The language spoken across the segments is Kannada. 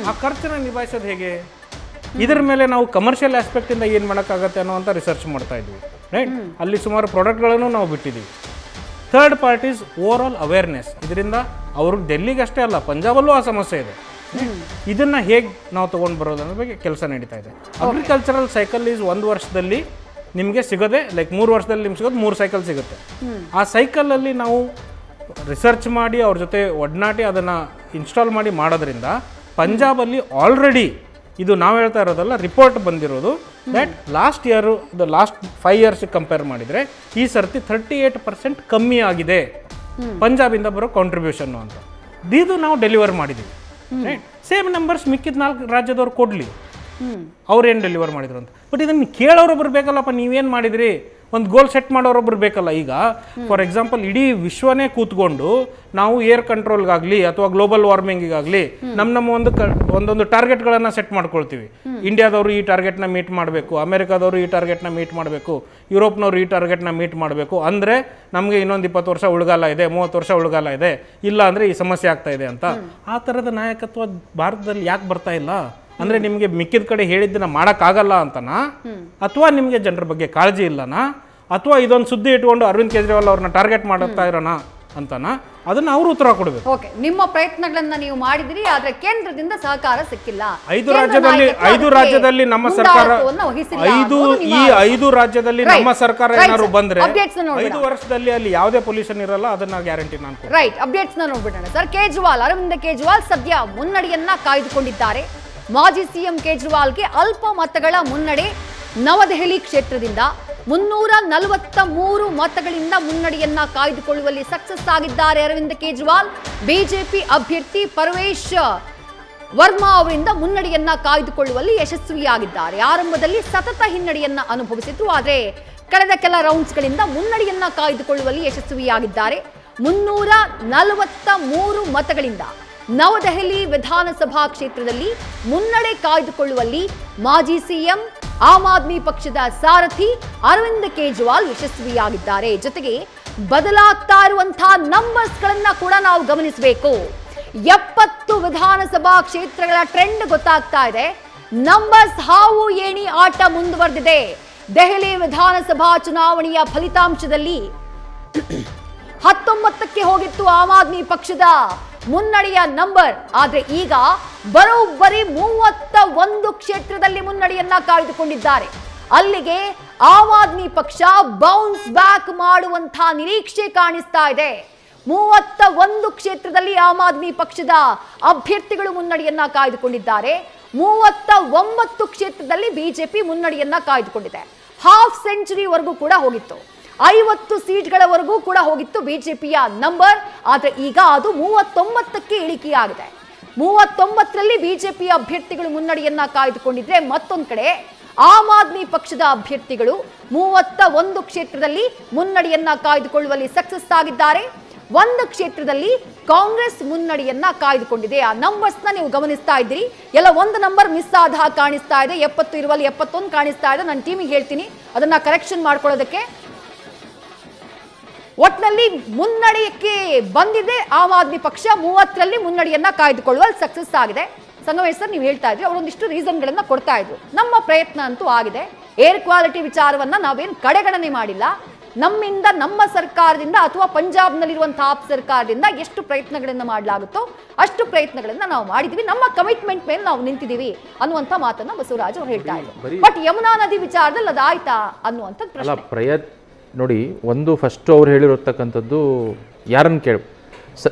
ಆ ಖರ್ಚನ್ನ ನಿಭಾಯಿಸೋದು ಹೇಗೆ, ಇದರ ಮೇಲೆ ನಾವು ಕಮರ್ಷಿಯಲ್ ಆಸ್ಪೆಕ್ಟಿಂದ ಏನು ಮಾಡೋಕ್ಕಾಗತ್ತೆ ಅನ್ನೋವಂಥ ರಿಸರ್ಚ್ ಮಾಡ್ತಾ ಇದ್ವಿ, ರೈಟ್. ಅಲ್ಲಿ ಸುಮಾರು ಪ್ರಾಡಕ್ಟ್ಗಳನ್ನು ನಾವು ಬಿಟ್ಟಿದ್ದೀವಿ. Third parties over all awareness, ಇದರಿಂದ ಅವ್ರಿಗೆ ಡೆಲ್ಲಿಗೆ ಅಷ್ಟೇ ಅಲ್ಲ, ಪಂಜಾಬಲ್ಲೂ ಆ ಸಮಸ್ಯೆ ಇದೆ. ಇದನ್ನು ಹೇಗೆ ನಾವು ತೊಗೊಂಡು ಬರೋದು ಅನ್ನೋ ಬಗ್ಗೆ ಕೆಲಸ ನಡೀತಾ ಇದೆ. ಅಗ್ರಿಕಲ್ಚರಲ್ ಸೈಕಲ್ ಈಸ್ 1 ವರ್ಷದಲ್ಲಿ ನಿಮಗೆ ಸಿಗೋದೆ, ಲೈಕ್ 3 ವರ್ಷದಲ್ಲಿ ನಿಮ್ಗೆ ಸಿಗೋದು 3 ಸೈಕಲ್ ಸಿಗುತ್ತೆ. ಆ ಸೈಕಲಲ್ಲಿ ನಾವು ರಿಸರ್ಚ್ ಮಾಡಿ ಅವ್ರ ಜೊತೆ ಒಡನಾಟಿ ಅದನ್ನು ಇನ್ಸ್ಟಾಲ್ ಮಾಡಿ ಮಾಡೋದ್ರಿಂದ ಪಂಜಾಬಲ್ಲಿ ಆಲ್ರೆಡಿ ಇದು ನಾವು ಹೇಳ್ತಾ ಇರೋದಲ್ಲ, ರಿಪೋರ್ಟ್ ಬಂದಿರೋದು that last year last 5 years compare ಮಾಡಿದರೆ ಈ ಸರ್ತಿ 38% ಕಮ್ಮಿ ಆಗಿದೆ ಪಂಜಾಬಿಂದ ಬರೋ ಕಾಂಟ್ರಿಬ್ಯೂಷನ್ನು ಅಂತ. ಇದು ನಾವು ಡೆಲಿವರ್ ಮಾಡಿದ್ದೀವಿ, ರೈಟ್. ಸೇಮ್ ನಂಬರ್ಸ್ ಮಿಕ್ಕಿದ 4 ರಾಜ್ಯದವ್ರು ಕೊಡಲಿ, ಅವ್ರೇನು ಡೆಲಿವರ್ ಮಾಡಿದ್ರು ಅಂತ. ಬಟ್ ಇದನ್ನು ಕೇಳೋರೊಬ್ರು ಬೇಕಲ್ಲಪ್ಪ, ನೀವೇನು ಮಾಡಿದ್ರಿ, ಒಂದು ಗೋಲ್ ಸೆಟ್ ಮಾಡೋರೊಬ್ರು ಬೇಕಲ್ಲ. ಈಗ ಫಾರ್ ಎಕ್ಸಾಂಪಲ್ ಇಡೀ ವಿಶ್ವನೇ ಕೂತ್ಕೊಂಡು ನಾವು ಏರ್ ಕಂಟ್ರೋಲ್ಗಾಗಲಿ ಅಥವಾ ಗ್ಲೋಬಲ್ ವಾರ್ಮಿಂಗಿಗಾಗಲಿ ನಮ್ಮ ಒಂದೊಂದು ಟಾರ್ಗೆಟ್ಗಳನ್ನು ಸೆಟ್ ಮಾಡ್ಕೊಳ್ತೀವಿ. ಇಂಡಿಯಾದವರು ಈ ಟಾರ್ಗೆಟ್ನ ಮೀಟ್ ಮಾಡಬೇಕು, ಅಮೆರಿಕಾದವರು ಈ ಟಾರ್ಗೆಟ್ನ ಮೀಟ್ ಮಾಡಬೇಕು, ಯುರೋಪ್ನವರು ಈ ಟಾರ್ಗೆಟ್ನ ಮೀಟ್ ಮಾಡಬೇಕು, ಅಂದರೆ ನಮಗೆ ಇನ್ನೊಂದು 20 ವರ್ಷ ಉಳ್ಗಾಲ ಇದೆ, 30 ವರ್ಷ ಉಳ್ಗಾಲ ಇದೆ, ಇಲ್ಲ ಅಂದರೆ ಈ ಸಮಸ್ಯೆ ಆಗ್ತಾ ಇದೆ ಅಂತ. ಆ ಥರದ ನಾಯಕತ್ವ ಭಾರತದಲ್ಲಿ ಯಾಕೆ ಬರ್ತಾ ಇಲ್ಲ ಅಂದರೆ ನಿಮಗೆ ಮಿಕ್ಕಿದ ಕಡೆ ಹೇಳಿದ್ದನ್ನ ಮಾಡೋಕ್ಕಾಗಲ್ಲ ಅಂತನಾ, ಅಥವಾ ನಿಮಗೆ ಜನರ ಬಗ್ಗೆ ಕಾಳಜಿ ಇಲ್ಲನಾ, ಅಥವಾ ಇದೊಂದು ಸುದ್ದಿ ಇಟ್ಕೊಂಡು ಅರವಿಂದ್ ಕೇಜ್ರಿವಾಲ್ ಅವ್ರನ್ನ ಟಾರ್ಗೆಟ್ ಮಾಡುತ್ತಾ ಇರೋಣ ಅಂತನಾ, ಅದನ್ನ ಅವರು ಉತ್ತರ ಕೊಡಬೇಕು. ಓಕೆ, ನಿಮ್ಮ ಪ್ರಯತ್ನಗಳನ್ನ ನೀವು ಮಾಡಿದಿರಿ, ಆದ್ರೆ ಕೇಂದ್ರದಿಂದ ಸಹಕಾರ ಸಿಕ್ಕಿಲ್ಲ. 5 ರಾಜ್ಯದಲ್ಲಿ ನಮ್ಮ ಸರ್ಕಾರ 5 ರಾಜ್ಯದಲ್ಲಿ ನಮ್ಮ ಸರ್ಕಾರ ಏನಾದ್ರು ಬಂದ್ರೆ 5 ವರ್ಷದಲ್ಲಿ ಅಲ್ಲಿ ಯಾವುದೇ ಪೊಲ್ಯೂಷನ್ ಇರಲ್ಲ, ಅದನ್ನ ಗ್ಯಾರಂಟಿ ನಾನು. ರೈಟ್, ಅಪ್ಡೇಟ್ಸ್ ನೋಡ್ಬಿಡೋಣ ಸರ್. ಕೇಜ್ರಿವಾಲ್, ಅರವಿಂದ್ ಕೇಜ್ರಿವಾಲ್ ಸದ್ಯ ಮುನ್ನಡೆಯನ್ನ ಕಾಯ್ದುಕೊಂಡಿದ್ದಾರೆ. ಮಾಜಿ ಸಿಎಂ ಕೇಜ್ರಿವಾಲ್ಗೆ ಅಲ್ಪ ಮತಗಳ ಮುನ್ನಡೆ. ನವದೆಹಲಿ ಕ್ಷೇತ್ರದಿಂದ 343 ಮತಗಳಿಂದ ಮುನ್ನಡೆಯನ್ನ ಕಾಯ್ದುಕೊಳ್ಳುವಲ್ಲಿ ಸಕ್ಸಸ್ ಆಗಿದ್ದಾರೆ ಅರವಿಂದ್ ಕೇಜ್ರಿವಾಲ್. ಬಿಜೆಪಿ ಅಭ್ಯರ್ಥಿ ಪರವೇಶ್ ವರ್ಮಾ ಅವರಿಂದ ಮುನ್ನಡೆಯನ್ನ ಕಾಯ್ದುಕೊಳ್ಳುವಲ್ಲಿ ಯಶಸ್ವಿಯಾಗಿದ್ದಾರೆ. ಆರಂಭದಲ್ಲಿ ಸತತ ಹಿನ್ನಡೆಯನ್ನ ಅನುಭವಿಸಿದ್ರು, ಆದರೆ ಕಳೆದ ಕೆಲ ರೌಂಡ್ಸ್ಗಳಿಂದ ಮುನ್ನಡೆಯನ್ನ ಕಾಯ್ದುಕೊಳ್ಳುವಲ್ಲಿ ಯಶಸ್ವಿಯಾಗಿದ್ದಾರೆ. 343 ಮತಗಳಿಂದ ನವದೆಹಲಿ ವಿಧಾನಸಭಾ ಕ್ಷೇತ್ರದಲ್ಲಿ ಮುನ್ನಡೆ ಕಾಯ್ದುಕೊಳ್ಳುವಲ್ಲಿ ಮಾಜಿ ಸಿಎಂ ಆಮ್ ಆದ್ಮಿ ಪಕ್ಷದ ಸಾರಥಿ ಅರವಿಂದ್ ಕೇಜ್ರಿವಾಲ್ ಯಶಸ್ವಿಯಾಗಿದ್ದಾರೆ. ಜೊತೆಗೆ ಬದಲಾಗ್ತಾ ಇರುವಂತಹ ನಂಬರ್ಸ್ಗಳನ್ನ ಕೂಡ ನಾವು ಗಮನಿಸಬೇಕು. 70 ವಿಧಾನಸಭಾ ಕ್ಷೇತ್ರಗಳ ಟ್ರೆಂಡ್ ಗೊತ್ತಾಗ್ತಾ ಇದೆ. ನಂಬರ್ಸ್ ಹಾವು ಏಣಿ ಆಟ ಮುಂದುವರೆದಿದೆ. ದೆಹಲಿ ವಿಧಾನಸಭಾ ಚುನಾವಣೆಯ ಫಲಿತಾಂಶದಲ್ಲಿ 19ಕ್ಕೆ ಹೋಗಿತ್ತು ಆಮ್ ಆದ್ಮಿ ಪಕ್ಷದ ಮುನ್ನಡೆಯ ನಂಬರ್, ಆದ್ರೆ ಈಗ ಬರೋಬ್ಬರಿ 31 ಕ್ಷೇತ್ರದಲ್ಲಿ ಮುನ್ನಡೆಯನ್ನ ಕಾಯ್ದುಕೊಂಡಿದ್ದಾರೆ. ಅಲ್ಲಿಗೆ ಆಮ್ ಆದ್ಮಿ ಪಕ್ಷ ಬೌನ್ಸ್ ಬ್ಯಾಕ್ ಮಾಡುವಂತಹ ನಿರೀಕ್ಷೆ ಕಾಣಿಸ್ತಾ ಇದೆ. 31 ಕ್ಷೇತ್ರದಲ್ಲಿ ಆಮ್ ಆದ್ಮಿ ಪಕ್ಷದ ಅಭ್ಯರ್ಥಿಗಳು ಮುನ್ನಡೆಯನ್ನ ಕಾಯ್ದುಕೊಂಡಿದ್ದಾರೆ. 39 ಕ್ಷೇತ್ರದಲ್ಲಿ ಬಿಜೆಪಿ ಮುನ್ನಡೆಯನ್ನ ಕಾಯ್ದುಕೊಂಡಿದೆ. ಹಾಫ್ ಸೆಂಚುರಿವರೆಗೂ ಕೂಡ ಹೋಗಿತ್ತು, 50 ಸೀಟ್ಗಳವರೆಗೂ ಕೂಡ ಹೋಗಿತ್ತು ಬಿಜೆಪಿಯ ನಂಬರ್. ಆದ್ರೆ ಈಗ ಅದು 39ಕ್ಕೆ ಇಳಿಕೆಯಾಗಿದೆ. 39ರಲ್ಲಿ ಬಿಜೆಪಿಯ ಅಭ್ಯರ್ಥಿಗಳು ಮುನ್ನಡೆಯನ್ನ ಕಾಯ್ದುಕೊಂಡಿದ್ರೆ, ಮತ್ತೊಂದು ಕಡೆ ಆಮ್ ಆದ್ಮಿ ಪಕ್ಷದ ಅಭ್ಯರ್ಥಿಗಳು 31 ಕ್ಷೇತ್ರದಲ್ಲಿ ಮುನ್ನಡೆಯನ್ನ ಕಾಯ್ದುಕೊಳ್ಳುವಲ್ಲಿ ಸಕ್ಸಸ್ ಆಗಿದ್ದಾರೆ. 1 ಕ್ಷೇತ್ರದಲ್ಲಿ ಕಾಂಗ್ರೆಸ್ ಮುನ್ನಡೆಯನ್ನ ಕಾಯ್ದುಕೊಂಡಿದೆ. ಆ ನಂಬರ್ಸ್ನ ನೀವು ಗಮನಿಸ್ತಾ ಇದ್ದೀರಿ. ಎಲ್ಲ ಒಂದು ನಂಬರ್ ಮಿಸ್ ಆದ ಹಾಗೆ ಕಾಣಿಸ್ತಾ ಇದೆ. 70 ಇರುವಲ್ಲಿ 71 ಕಾಣಿಸ್ತಾ ಇದೆ. ನನ್ನ ಟೀಮಿಗೆ ಹೇಳ್ತೀನಿ ಅದನ್ನ ಕರೆಕ್ಷನ್ ಮಾಡ್ಕೊಳ್ಳೋದಕ್ಕೆ. ಒಟ್ಟಿನಲ್ಲಿ ಮುನ್ನಡೆಯಕ್ಕೆ ಬಂದಿದೆ ಆಮ್ ಆದ್ಮಿ ಪಕ್ಷ. 30ರಲ್ಲಿ ಮುನ್ನಡೆಯನ್ನ ಕಾಯ್ದುಕೊಳ್ಳುವಲ್ಲಿ ಸಕ್ಸಸ್ ಆಗಿದೆ. ಸಂಗಮೇಶ್ ಸರ್, ನೀವು ಹೇಳ್ತಾ ಇದ್ರಿ, ಅವರೊಂದಿಷ್ಟು ರೀಸನ್ಗಳನ್ನ ಕೊಡ್ತಾ ಇದ್ರು. ನಮ್ಮ ಪ್ರಯತ್ನ ಅಂತೂ ಆಗಿದೆ. ಏರ್ ಕ್ವಾಲಿಟಿ ವಿಚಾರವನ್ನ ನಾವೇನು ಕಡೆಗಣನೆ ಮಾಡಿಲ್ಲ. ನಮ್ಮಿಂದ, ನಮ್ಮ ಸರ್ಕಾರದಿಂದ ಅಥವಾ ಪಂಜಾಬ್ನಲ್ಲಿರುವಂತಹ ಆಪ್ ಸರ್ಕಾರದಿಂದ ಎಷ್ಟು ಪ್ರಯತ್ನಗಳನ್ನ ಮಾಡಲಾಗುತ್ತೋ ಅಷ್ಟು ಪ್ರಯತ್ನಗಳನ್ನ ನಾವು ಮಾಡಿದೀವಿ. ನಮ್ಮ ಕಮಿಟ್ಮೆಂಟ್ ಮೇಲೆ ನಾವು ನಿಂತಿದ್ದೀವಿ ಅನ್ನುವಂಥ ಮಾತನ್ನ ಬಸವರಾಜ್ ಅವರು ಹೇಳ್ತಾ ಇದ್ರು. ಬಟ್ ಯಮುನಾ ನದಿ ವಿಚಾರದಲ್ಲಿ ಅದಾಯ್ತಾ ಅನ್ನುವಂಥದ್ದು ಪ್ರಶ್ನೆ. ನೋಡಿ, ಒಂದು ಫಸ್ಟ್ ಅವ್ರು ಹೇಳಿರತಕ್ಕಂಥದ್ದು ಯಾರನ್ನು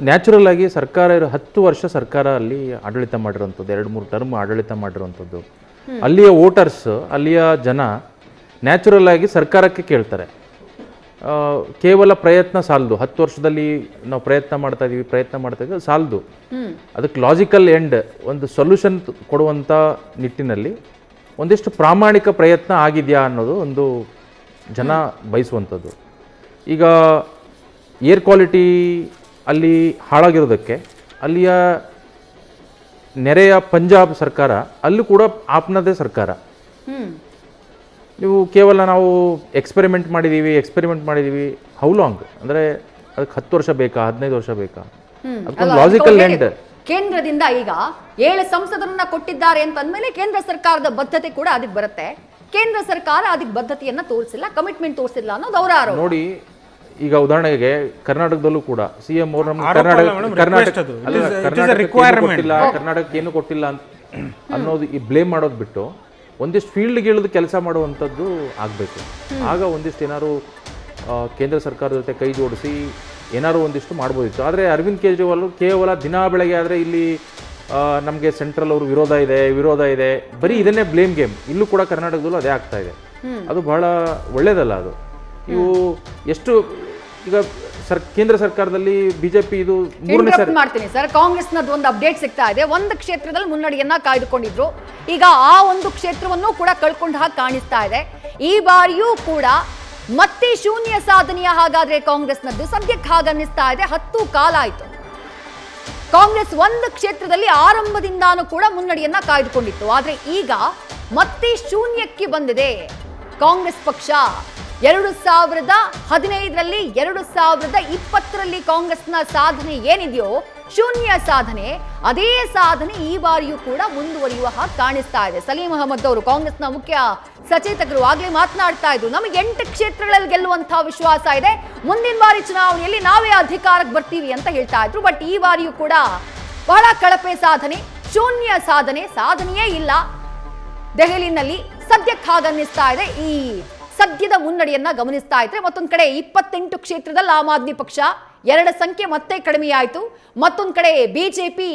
ನ್ಯಾಚುರಲ್ ಆಗಿ ಸರ್ಕಾರ 10 ವರ್ಷ ಸರ್ಕಾರ ಅಲ್ಲಿ ಆಡಳಿತ ಮಾಡಿರುವಂಥದ್ದು, 2-3 ಟರ್ಮ್ ಆಡಳಿತ ಮಾಡಿರುವಂಥದ್ದು. ಅಲ್ಲಿಯ ವೋಟರ್ಸ್, ಅಲ್ಲಿಯ ಜನ ನ್ಯಾಚುರಲ್ ಆಗಿ ಸರ್ಕಾರಕ್ಕೆ ಕೇಳ್ತಾರೆ. ಕೇವಲ ಪ್ರಯತ್ನ ಸಾಲದು. 10 ವರ್ಷದಲ್ಲಿ ನಾವು ಪ್ರಯತ್ನ ಮಾಡ್ತಾ ಇದೀವಿ ಸಾಲದು. ಅದಕ್ಕೆ ಲಾಜಿಕಲ್ ಎಂಡ್, ಒಂದು ಸೊಲ್ಯೂಷನ್ ಕೊಡುವಂಥ ನಿಟ್ಟಿನಲ್ಲಿ ಒಂದಿಷ್ಟು ಪ್ರಾಮಾಣಿಕ ಪ್ರಯತ್ನ ಆಗಿದೆಯಾ ಅನ್ನೋದು ಒಂದು ಜನ ಬಯಸುವಂಥದ್ದು. ಈಗ ಏರ್ ಕ್ವಾಲಿಟಿ ಅಲ್ಲಿ ಹಾಳಾಗಿರೋದಕ್ಕೆ ಅಲ್ಲಿಯ ನೆರೆಯ ಪಂಜಾಬ್ ಸರ್ಕಾರ, ಅಲ್ಲೂ ಕೂಡ ಆಪ್ನದೇ ಸರ್ಕಾರ. ನೀವು ಕೇವಲ ನಾವು ಎಕ್ಸ್ಪೆರಿಮೆಂಟ್ ಮಾಡಿದ್ದೀವಿ ಹೌ ಲಾಂಗ್ ಅಂದರೆ ಅದಕ್ಕೆ 10 ವರ್ಷ ಬೇಕಾ, 15 ವರ್ಷ ಬೇಕಾ? ಅದಕ್ಕೊಂದು ಲಾಜಿಕಲ್ ಎಂಡ್, ಕೇಂದ್ರದಿಂದ ಈಗ 7 ಸಂಸದರನ್ನ ಕೊಟ್ಟಿದ್ದಾರೆ ಅಂತ ಅಂದಮೇಲೆ ಕೇಂದ್ರ ಸರ್ಕಾರದ ಬದ್ಧತೆ ಕೂಡ ಅದಕ್ಕೆ ಬರುತ್ತೆ. ಕೇಂದ್ರ ಸರ್ಕಾರ ಅದಕ್ಕೆ ಬದ್ಧತೆಯನ್ನ ತೋರಿಸಿಲ್ಲ, ಕಮಿಟ್ಮೆಂಟ್ ತೋರಿಸಿಲ್ಲ ಅನ್ನೋದು ಅವರ ಆರೋಪ. ನೋಡಿ, ಈಗ ಉದಾಹರಣೆಗೆ ಕರ್ನಾಟಕದಲ್ಲೂ ಕೂಡ ಸಿಎಂ ಅವರು ನಮ್ಮ ಕರ್ನಾಟಕಕ್ಕೆ ಏನು ಕೊಟ್ಟಿಲ್ಲ ಅನ್ನೋದು ಈ ಬ್ಲೇಮ್ ಮಾಡೋದು ಬಿಟ್ಟು ಒಂದಿಷ್ಟು ಫೀಲ್ಡ್ಗೆ ಇಳಿದು ಕೆಲಸ ಮಾಡುವಂಥದ್ದು ಆಗಬೇಕು. ಆಗ ಒಂದಿಷ್ಟು ಏನಾದ್ರು ಕೇಂದ್ರ ಸರ್ಕಾರದ ಜೊತೆ ಕೈ ಜೋಡಿಸಿ ಏನಾದ್ರು ಒಂದಿಷ್ಟು ಮಾಡ್ಬೋದಿತ್ತು. ಆದರೆ ಅರವಿಂದ್ ಕೇಜ್ರಿವಾಲ್ ಕೇವಲ ದಿನ ಬೆಳಗ್ಗೆ ಆದರೆ ಇಲ್ಲಿ ನಮಗೆ ಸೆಂಟ್ರಲ್ ಅವರು ವಿರೋಧ ಇದೆ ಬರೀ ಇದನ್ನೇ ಬ್ಲೇಮ್ ಗೇಮ್. ಇಲ್ಲೂ ಕೂಡ ಕರ್ನಾಟಕದಲ್ಲೂ ಅದೇ ಆಗ್ತಾ ಇದೆ. ಅದು ಬಹಳ ಒಳ್ಳೇದಲ್ಲ. ಅದು ಇವು ಎಷ್ಟು ಈಗ ಕೇಂದ್ರ ಸರ್ಕಾರದಲ್ಲಿ ಬಿಜೆಪಿ ಇದು ಮೂರನೇ ಸಾರಿ ಮಾಡ್ತೀನಿ ಸರ್. ಕಾಂಗ್ರೆಸ್ನದ್ದು ಒಂದು ಅಪ್ಡೇಟ್ ಸಿಗ್ತಾ ಇದೆ. ಒಂದು ಕ್ಷೇತ್ರದಲ್ಲಿ ಮುನ್ನಡೆಯನ್ನ ಕಾಯ್ದುಕೊಂಡಿದ್ರು, ಈಗ ಆ ಒಂದು ಕ್ಷೇತ್ರವನ್ನು ಕೂಡ ಕಳ್ಕೊಂಡ ಹಾಗೆ ಕಾಣಿಸ್ತಾ ಇದೆ. ಈ ಬಾರಿಯೂ ಕೂಡ ಮತ್ತೆ ಶೂನ್ಯ ಸಾಧನೆಯ ಹಾಗಾದ್ರೆ ಕಾಂಗ್ರೆಸ್ನದ್ದು ಸದ್ಯಕ್ಕೆ ಹಾಗನ್ನಿಸ್ತಾ ಇದೆ. 10 ಕಾಲ ಆಯ್ತು ಕಾಂಗ್ರೆಸ್ ಒಂದು ಕ್ಷೇತ್ರದಲ್ಲಿ ಆರಂಭದಿಂದಾನು ಕೂಡ ಮುನ್ನಡೆಯನ್ನ ಕಾಯ್ದುಕೊಂಡಿತ್ತು. ಆದ್ರೆ ಈಗ ಮತ್ತೆ ಶೂನ್ಯಕ್ಕೆ ಬಂದಿದೆ ಕಾಂಗ್ರೆಸ್ ಪಕ್ಷ. 2015ರಲ್ಲಿ 2020ರಲ್ಲಿ ಕಾಂಗ್ರೆಸ್ನ ಸಾಧನೆ ಏನಿದೆಯೋ ಶೂನ್ಯ ಸಾಧನೆ, ಅದೇ ಸಾಧನೆ ಈ ಬಾರಿಯೂ ಕೂಡ ಮುಂದುವರಿಯುವ ಹಾಗೆ ಕಾಣಿಸ್ತಾ ಇದೆ. ಸಲೀಂ ಅಹಮದ್ ಅವರು ಕಾಂಗ್ರೆಸ್ನ ಮುಖ್ಯ ಸಚೇತಕರು ಆಗ್ಲೇ ಮಾತನಾಡ್ತಾ ಇದ್ರು, ನಮಗೆ 8 ಕ್ಷೇತ್ರಗಳಲ್ಲಿ ಗೆಲ್ಲುವಂತಹ ವಿಶ್ವಾಸ ಇದೆ, ಮುಂದಿನ ಬಾರಿ ಚುನಾವಣೆಯಲ್ಲಿ ನಾವೇ ಅಧಿಕಾರಕ್ಕೆ ಬರ್ತೀವಿ ಅಂತ ಹೇಳ್ತಾ ಇದ್ರು. ಬಟ್ ಈ ಬಾರಿಯೂ ಕೂಡ ಬಹಳ ಕಳಪೆ ಸಾಧನೆ, ಶೂನ್ಯ ಸಾಧನೆಯೇ ಇಲ್ಲ ದೆಹಲಿನಲ್ಲಿ. ಸದ್ಯಕ್ಕೆ ಹಾಗನ್ನಿಸ್ತಾ ಇದೆ. ಈ ಸದ್ಯದ ಮುನ್ನಡೆಯನ್ನ ಗಮನಿಸ್ತಾ ಇದ್ರೆ ಮತ್ತೊಂದು ಕಡೆ 28 ಕ್ಷೇತ್ರದಲ್ಲಿ ಆಮ್ ಆದ್ಮಿ ಪಕ್ಷ 2 ಸಂಖ್ಯೆ ಮತ್ತೆ ಕಡಿಮೆಯಾಯಿತು. ಮತ್ತೊಂದು ಕಡೆ ಬಿಜೆಪಿ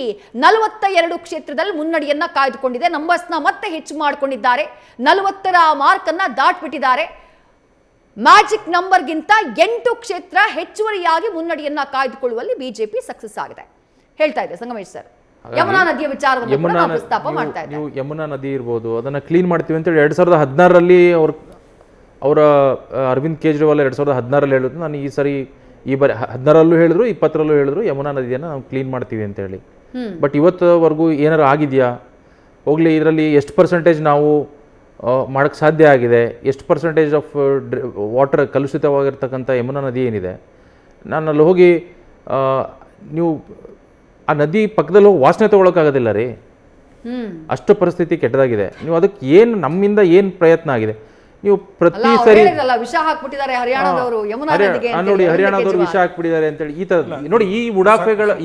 42 ಕ್ಷೇತ್ರದಲ್ಲಿ ಮುನ್ನಡೆಯನ್ನ ಕಾಯ್ದುಕೊಂಡಿದೆ. ನಂಬರ್ಸ್ನ ಮತ್ತೆ ಹೆಚ್ಚು ಮಾಡಿಕೊಂಡಿದ್ದಾರೆ, 40ರ ಮಾರ್ಕ್ ಅನ್ನ ದಾಟ್ಬಿಟ್ಟಿದ್ದಾರೆ. ಮ್ಯಾಜಿಕ್ ನಂಬರ್ಗಿಂತ 8 ಕ್ಷೇತ್ರ ಹೆಚ್ಚುವರಿಯಾಗಿ ಮುನ್ನಡೆಯನ್ನ ಕಾಯ್ದುಕೊಳ್ಳುವಲ್ಲಿ ಬಿಜೆಪಿ ಸಕ್ಸಸ್ ಆಗಿದೆ ಹೇಳ್ತಾ ಇದೆ ಸಂಗಮೇಶ್ ಸರ್. ಯಮುನಾ ನದಿಯ ವಿಚಾರವನ್ನು ಪ್ರಸ್ತಾಪ ಮಾಡ್ತಾ ಇದ್ದಾರೆ. ನೀವು ಯಮುನಾ ನದಿ ಇರ್ಬೋದು, ಅದನ್ನ ಕ್ಲೀನ್ ಮಾಡ್ತೀವಿ ಅಂತೇಳಿ 2016ರಲ್ಲಿ ಅವರ ಅರವಿಂದ್ ಕೇಜ್ರಿವಾಲ್ 2016ರಲ್ಲಿ ಹೇಳಿದ್ರು. ನಾನು ಈ ಸರಿ ಈ ಬಾರಿ 16ರಲ್ಲೂ ಹೇಳಿದ್ರು, 20ರಲ್ಲೂ ಹೇಳಿದ್ರು ಯಮುನಾ ನದಿಯನ್ನು ನಾವು ಕ್ಲೀನ್ ಮಾಡ್ತೀವಿ ಅಂತೇಳಿ. ಬಟ್ ಇವತ್ತವರೆಗೂ ಏನಾರು ಆಗಿದೆಯಾ? ಹೋಗ್ಲಿ, ಇದರಲ್ಲಿ ಎಷ್ಟು ಪರ್ಸೆಂಟೇಜ್ ನಾವು ಮಾಡೋಕ್ಕೆ ಸಾಧ್ಯ ಆಗಿದೆ, ಎಷ್ಟು ಪರ್ಸೆಂಟೇಜ್ ಆಫ್ ವಾಟರ್ ಕಲುಷಿತವಾಗಿರ್ತಕ್ಕಂಥ ಯಮುನಾ ನದಿ ಏನಿದೆ, ನಾನು ಅಲ್ಲಿ ಹೋಗಿ ನೀವು ಆ ನದಿ ಪಕ್ಕದಲ್ಲಿ ಹೋಗಿ ವಾಸನೆ ತೊಗೊಳಕ್ಕಾಗೋದಿಲ್ಲ ರೀ, ಅಷ್ಟು ಪರಿಸ್ಥಿತಿ ಕೆಟ್ಟದಾಗಿದೆ. ನೀವು ಅದಕ್ಕೆ ಏನು ನಮ್ಮಿಂದ ಏನು ಪ್ರಯತ್ನ ಆಗಿದೆ? ನೀವು ಪ್ರತಿ ಸರಿ ನೋಡಿ ಹರಿಯಾಣದವರು ವಿಷ ಹಾಕ್ಬಿಟ್ಟಿದ್ದಾರೆ ಅಂತೇಳಿ ಈ ತರ ನೋಡಿ,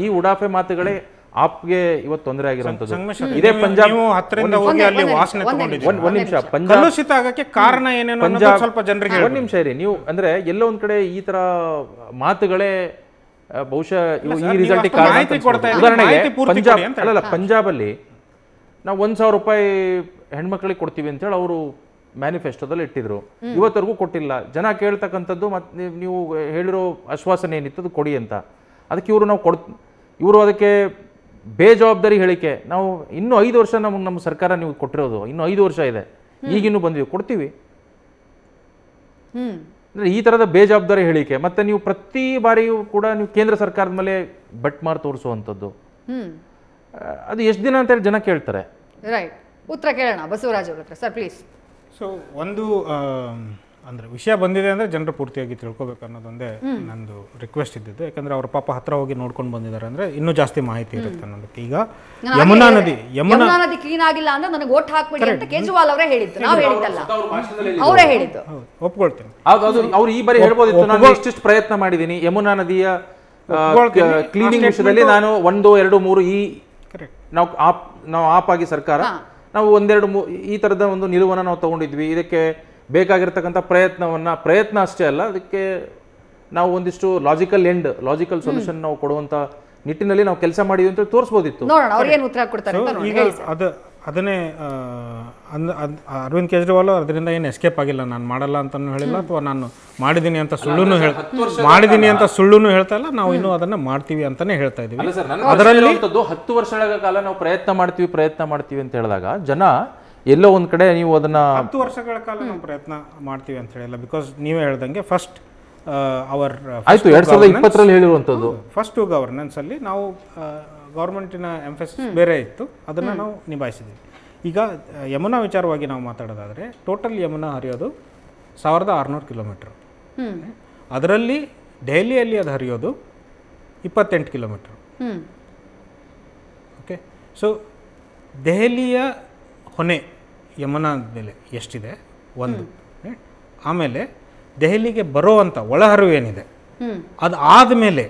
ಈ ಉಡಾಫೆ ಮಾತುಗಳೇ ಆಪ್ಗೆ ಇವತ್ತು ತೊಂದರೆ ಆಗಿರುವಂತದ್ದು. ಇದೇ ಪಂಜಾಬ್ ಒಂದ್ ನಿಮಿಷ, ಪಂಜಾಬ್ ಕಾರಣ ಏನೇನು ಪಂಜಾಬ್ ಸ್ವಲ್ಪ ಜನರಿಗೆ ಒಂದ್ ನಿಮಿಷ ಇರಿ. ನೀವು ಅಂದ್ರೆ ಎಲ್ಲೋ ಒಂದ್ ಕಡೆ ಈ ತರ ಮಾತುಗಳೇ ಬಹುಶಃ ಈ ರಿಸಲ್ಟ್ ಉದಾಹರಣೆಗೆ ಪಂಜಾಬ್ ಅಲ್ಲಿ ನಾವು 1,000 ರೂಪಾಯಿ ಹೆಣ್ಮಕ್ಳಿಗೆ ಕೊಡ್ತೀವಿ ಅಂತೇಳಿ ಅವರು ಮ್ಯಾನಿಫೆಸ್ಟೋದಲ್ಲಿ ಇಟ್ಟಿದ್ರು, ಇವತ್ತರೆಗೂ ಕೊಟ್ಟಿಲ್ಲ. ಜನ ಕೇಳ್ತಕ್ಕಂಥದ್ದು ಮತ್ತೆ ನೀವು ಹೇಳಿರೋ ಆಶ್ವಾಸನೆ ಏನಿತ್ತು ಅದು ಕೊಡಿ ಅಂತ. ಅದಕ್ಕೆ ಇವರು ಅದಕ್ಕೆ ಬೇಜವಾಬ್ದಾರಿ ಹೇಳಿಕೆ. ನಾವು ಇನ್ನೂ 5 ವರ್ಷ ನಮ್ಮ ಸರ್ಕಾರ ನೀವು ಕೊಟ್ಟಿರೋದು, ಇನ್ನೂ 5 ವರ್ಷ ಇದೆ, ಈಗಿನ್ನೂ ಬಂದಿವಿ ಕೊಡ್ತೀವಿ. ಈ ಥರದ ಬೇಜವಾಬ್ದಾರಿ ಹೇಳಿಕೆ. ಮತ್ತೆ ನೀವು ಪ್ರತಿ ಬಾರಿಯೂ ಕೂಡ ನೀವು ಕೇಂದ್ರ ಸರ್ಕಾರದ ಮೇಲೆ ಬೆಟ್ ಮಾರ್ ತೋರಿಸುವಂಥದ್ದು, ಅದು ಎಷ್ಟು ದಿನ ಅಂತೇಳಿ ಜನ ಕೇಳ್ತಾರೆ. ರೈಟ್, ಉತ್ತರ ಕೇಳೋಣ ಬಸವರಾಜ್ ಅವ್ರ ಹತ್ರ ಸರ್ ಪ್ಲೀಸ್. ಸೊ ಒಂದು ಅಂದರೆ ವಿಷಯ ಬಂದಿದೆ ಅಂದರೆ ಜನರು ಪೂರ್ತಿಯಾಗಿ ತಿಳ್ಕೊಬೇಕು ಅನ್ನೋದೊಂದೇ ನಂದು ರಿಕ್ವೆಸ್ಟ್ ಇದ್ದಿದ್ದು. ಯಾಕಂದರೆ ಅವ್ರ ಪಾಪ ಹತ್ರ ಹೋಗಿ ನೋಡ್ಕೊಂಡು ಬಂದಿದ್ದಾರೆ ಅಂದರೆ ಇನ್ನೂ ಜಾಸ್ತಿ ಮಾಹಿತಿ ಇರುತ್ತೆ ಅನ್ನೋದಕ್ಕೆ. ಈಗ ಯಮುನಾ ನದಿ ಕ್ಲೀನ್ ಆಗಿಲ್ಲ ಅಂದ್ರೆ ನನಗೆ ವೋಟ್ ಹಾಕ್ಬೇಡಿ ಅಂತ ಕೇಜ್ರಿವಾಲ್ ಅವರೇ ಹೇಳಿದ್ದು, ನಾವು ಹೇಳಿದ್ದಲ್ಲ, ಅವರೇ ಹೇಳಿದ್ದು. ಒಪ್ಕೊಳ್ತೀನಿ. ಅವ್ರು ಈ ಬಾರಿ ಹೇಳ್ಬೋದಿತ್ತು, ನಾನು ಇಷ್ಟಿಷ್ಟು ಪ್ರಯತ್ನ ಮಾಡಿದ್ದೀನಿ ಯಮುನಾ ನದಿಯ ಕ್ಲೀನಿಂಗ್ ವಿಷಯದಲ್ಲಿ, ನಾನು 1, 2, 3 ಈ ನಾವು ಆಪ್ ಆಗಿ ಸರ್ಕಾರ ನಾವು 1, 2, 3 ಈ ಥರದ ಒಂದು ನಿಲುವನ್ನು ನಾವು ತಗೊಂಡಿದ್ವಿ. ಇದಕ್ಕೆ ಬೇಕಾಗಿರ್ತಕ್ಕಂಥ ಪ್ರಯತ್ನ ಅಷ್ಟೇ ಅಲ್ಲ, ಅದಕ್ಕೆ ನಾವು ಒಂದಿಷ್ಟು ಲಾಜಿಕಲ್ ಸೊಲ್ಯೂಷನ್ ನಾವು ಕೊಡುವಂಥ ನಿಟ್ಟಿನಲ್ಲಿ ನಾವು ಕೆಲಸ ಮಾಡಿದ್ವಿ ಅಂತ ತೋರಿಸ್ಬೋದಿತ್ತು. ಈಗ ಅದನ್ನೇ ಅರವಿಂದ್ ಕೇಜ್ರಿವಾಲ್ ಅದರಿಂದ ಏನು ಎಸ್ಕೇಪ್ ಆಗಿಲ್ಲ. ನಾನು ಮಾಡಲ್ಲ ಅಂತ ಹೇಳಿಲ್ಲ, ಅಥವಾ ನಾನು ಮಾಡಿದ್ದೀನಿ ಅಂತ ಸುಳ್ಳುನು ಹೇಳ್ತಾ ಇಲ್ಲ. ನಾವು ಇನ್ನೂ ಅದನ್ನ ಮಾಡ್ತೀವಿ ಅಂತಾನೆ ಹೇಳ್ತಾ ಇದೀವಿ. ಅದರಲ್ಲಿ 10 ವರ್ಷಗಳ ಕಾಲ ನಾವು ಪ್ರಯತ್ನ ಮಾಡ್ತೀವಿ ಅಂತ ಹೇಳಿದಾಗ ಜನ ಎಲ್ಲೋ ಒಂದ್ ಕಡೆ ನೀವು ಅದನ್ನ 10 ವರ್ಷಗಳ ಕಾಲ ನಾವು ಪ್ರಯತ್ನ ಮಾಡ್ತೀವಿ ಅಂತ ಹೇಳಿಲ್ಲ. ಬಿಕಾಸ್ ನೀವೇ ಹೇಳ್ದಂಗೆ ಫಸ್ಟ್ ಅವರ್ ಆಯ್ತು 2020ರಲ್ಲಿ ಹೇಳಿರುವಂಥದ್ದು ಫಸ್ಟ್ ಗವರ್ನೆನ್ಸ್ ಅಲ್ಲಿ ನಾವು ಗೌರ್ಮೆಂಟಿನ ಎಂಫಸಿಸ್ ಬೇರೆ ಇತ್ತು, ಅದನ್ನು ನಾವು ನಿಭಾಯಿಸಿದ್ದೀವಿ. ಈಗ ಯಮುನಾ ವಿಚಾರವಾಗಿ ನಾವು ಮಾತಾಡೋದಾದರೆ ಟೋಟಲ್ ಯಮುನಾ ಹರಿಯೋದು 1600 ಕಿಲೋಮೀಟ್ರ್. ಅದರಲ್ಲಿ ದೆಹಲಿಯಲ್ಲಿ ಅದು ಹರಿಯೋದು 28 ಕಿಲೋಮೀಟ್ರ್. ಸೊ ದೆಹಲಿಯ ಹೊನೆ ಯಮುನಾ ಮೇಲೆ ಎಷ್ಟಿದೆ ಒಂದು, ಆಮೇಲೆ ದೆಹಲಿಗೆ ಬರೋವಂಥ ಒಳಹರಿವು ಏನಿದೆ ಅದು ಆದಮೇಲೆ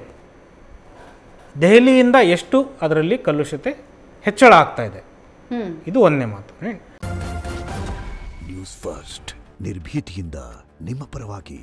ದೆಹಲಿಯಿಂದ ಎಷ್ಟು ಅದರಲ್ಲಿ ಕಲುಷಿತೆ ಹೆಚ್ಚಳ ಆಗ್ತಾ ಇದೆ, ಇದು ಒಂದನೇ ಮಾತು. ನ್ಯೂಸ್ ಫಸ್ಟ್ ನಿರ್ಭೀತಿಯಿಂದ ನಿಮ್ಮ ಪರವಾಗಿ.